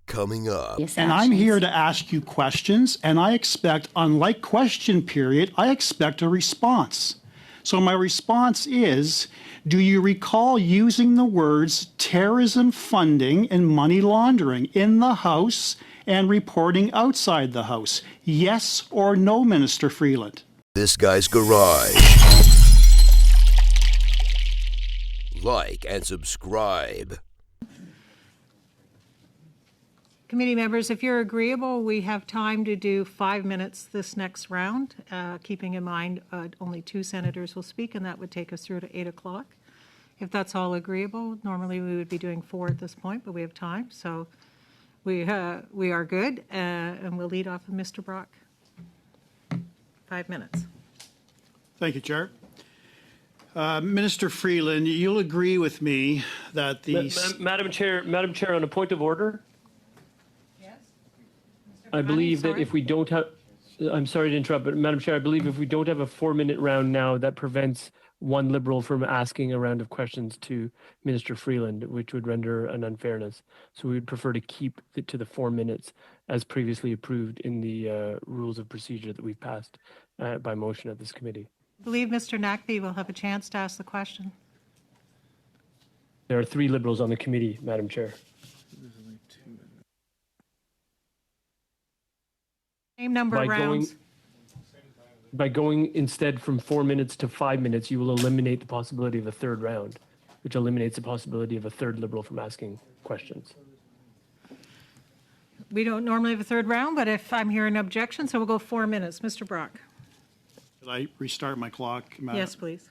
coming up. And I'm here to ask you questions, and I expect, unlike question period, I expect a response. So my response is, do you recall using the words terrorism funding and money laundering in the House and reporting outside the House? Yes or no, Minister Freeland? This Guy's Garage. Like and subscribe. Committee members, if you're agreeable, we have time to do 5 minutes this next round, keeping in mind only 2 senators will speak, and that would take us through to 8 o'clock. If that's all agreeable, normally we would be doing 4 at this point, but we have time, so we are good, and we'll lead off with Mr. Brock. 5 minutes. Thank you, Chair. Minister Freeland, you'll agree with me that the... Madam Chair, on a point of order, I believe that if we don't have, I'm sorry to interrupt, but Madam Chair, I believe if we don't have a 4-minute round now, that prevents one Liberal from asking a round of questions to Minister Freeland, which would render an unfairness. So we would prefer to keep it to the 4 minutes as previously approved in the rules of procedure that we've passed by motion at this committee. I believe Mr. Nackby will have a chance to ask the question. There are 3 Liberals on the committee, Madam Chair. Same number of rounds. By going instead from 4 minutes to 5 minutes, you will eliminate the possibility of a third round, which eliminates the possibility of a third Liberal from asking questions. We don't normally have a third round, but if I'm hearing an objection, so we'll go 4 minutes. Mr. Brock. Should I restart my clock, Madam? Yes, please.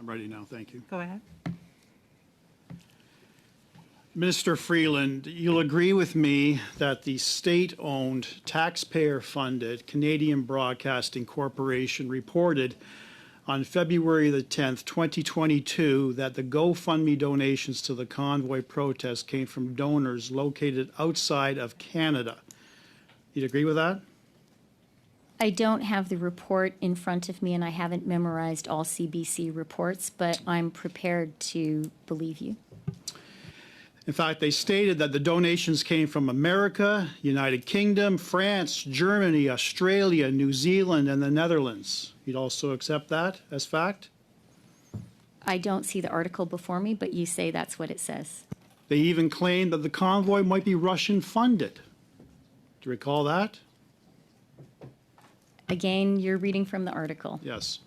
I'm ready now, thank you. Go ahead. Minister Freeland, you'll agree with me that the state-owned, taxpayer-funded Canadian Broadcasting Corporation reported on February the 10th, 2022, that the GoFundMe donations to the convoy protest came from donors located outside of Canada. You'd agree with that? I don't have the report in front of me, and I haven't memorized all CBC reports, but I'm prepared to believe you. In fact, they stated that the donations came from America, United Kingdom, France, Germany, Australia, New Zealand, and the Netherlands. You'd also accept that as fact? I don't see the article before me, but you say that's what it says. They even claimed that the convoy might be Russian funded. Do you recall that? Again, you're reading from the article. Yes.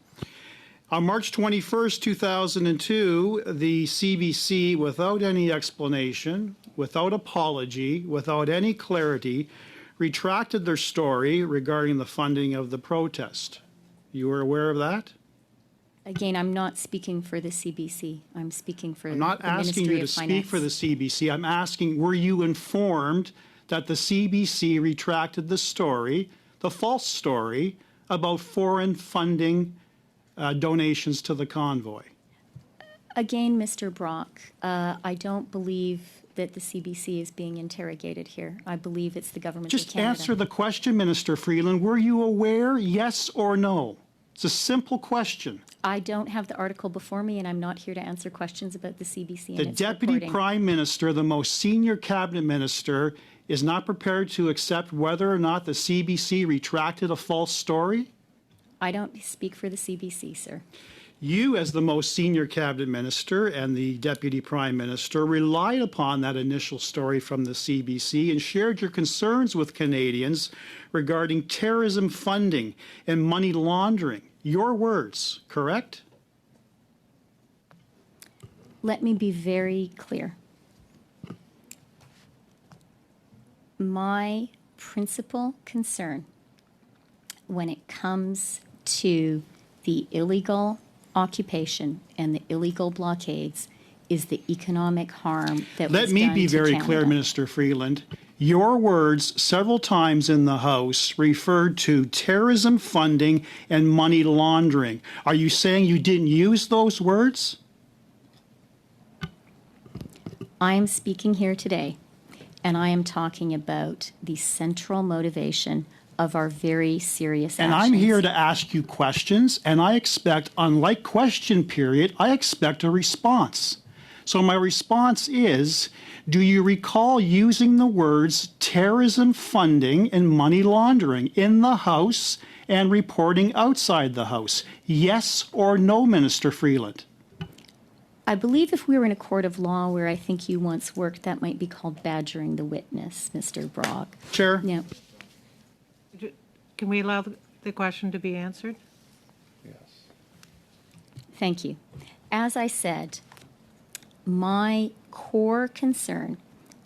On March 21st, 2002, the CBC, without any explanation, without apology, without any clarity, retracted their story regarding the funding of the protest. You were aware of that? Again, I'm not speaking for the CBC. I'm speaking for I'm not asking you to speak for the CBC. I'm asking, were you informed that the CBC retracted the story, the false story, about foreign funding donations to the convoy? Again, Mr. Brock, I don't believe that the CBC is being interrogated here. I believe it's the government of Just Canada. answer the question, Minister Freeland. Were you aware, yes or no? It's a simple question. I don't have the article before me, and I'm not here to answer questions about the CBC and The its Deputy reporting. Prime Minister, the most senior cabinet minister, is not prepared to accept whether or not the CBC retracted a false story? I don't speak for the CBC, sir. You, as the most senior cabinet minister and the Deputy Prime Minister, relied upon that initial story from the CBC and shared your concerns with Canadians regarding terrorism funding and money laundering. Your words, correct? Let me be very clear. My principal concern when it comes to the illegal occupation and the illegal blockades is the economic harm that was done to Canada. Let me be very clear, Minister Freeland. Your words several times in the House referred to terrorism funding and money laundering. Are you saying you didn't use those words? I am speaking here today And I am talking about the central motivation of our very serious And actions. I'm here to ask you questions, and I expect, unlike question period, I expect a response. So my response is, do you recall using the words terrorism funding and money laundering in the House and reporting outside the House? Yes or no, Minister Freeland? I believe if we were in a court of law where I think you once worked, that might be called badgering the witness, Mr. Brock. Chair? Yeah. Can we allow the question to be answered? Thank you. As I said, my core concern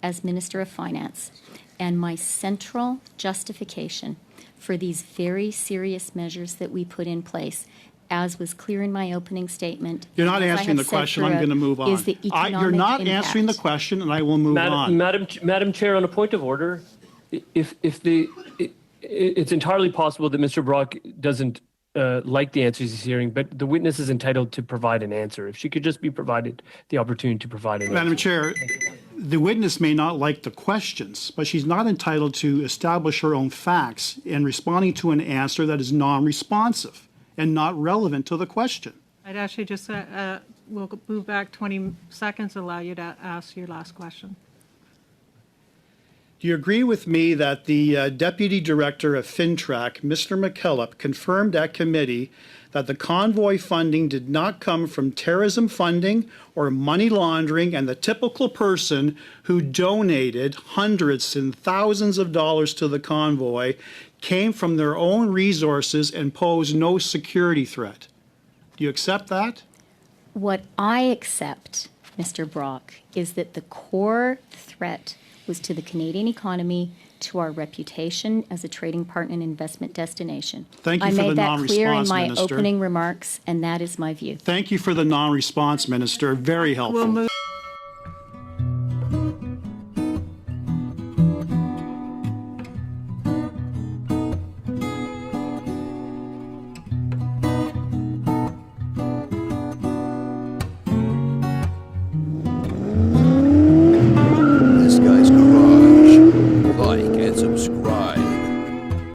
as Minister of Finance and my central justification for these very serious measures that we put in place, as was clear in my opening statement. You're not as I answering the have said question. I'm throughout, going to move on. Is the economic You're not answering the impact. question, and I will move on. Madam Chair, on a point of order, it's entirely possible that Mr. Brock doesn't like the answers he's hearing, but the witness is entitled to provide an answer. If she could just be provided the opportunity to provide an Madam answer. Chair, the witness may not like the questions, but she's not entitled to establish her own facts in responding to an answer that is non-responsive and not relevant to the question. I'd actually just, we'll move back 20 seconds, allow you to ask your last question. Do you agree with me that the Deputy Director of FinTrack, Mr. McKillop, confirmed at committee that the convoy funding did not come from terrorism funding or money laundering, and the typical person who donated hundreds and thousands of dollars to the convoy came from their own resources and posed no security threat? Do you accept that? What I accept, Mr. Brock, is that the core threat was to the Canadian economy, to our reputation as a trading partner and investment destination. Thank you I for the made that clear in non-response, my Minister. opening remarks, and that is my view. Thank you for the non-response, Minister. Very helpful. We'll move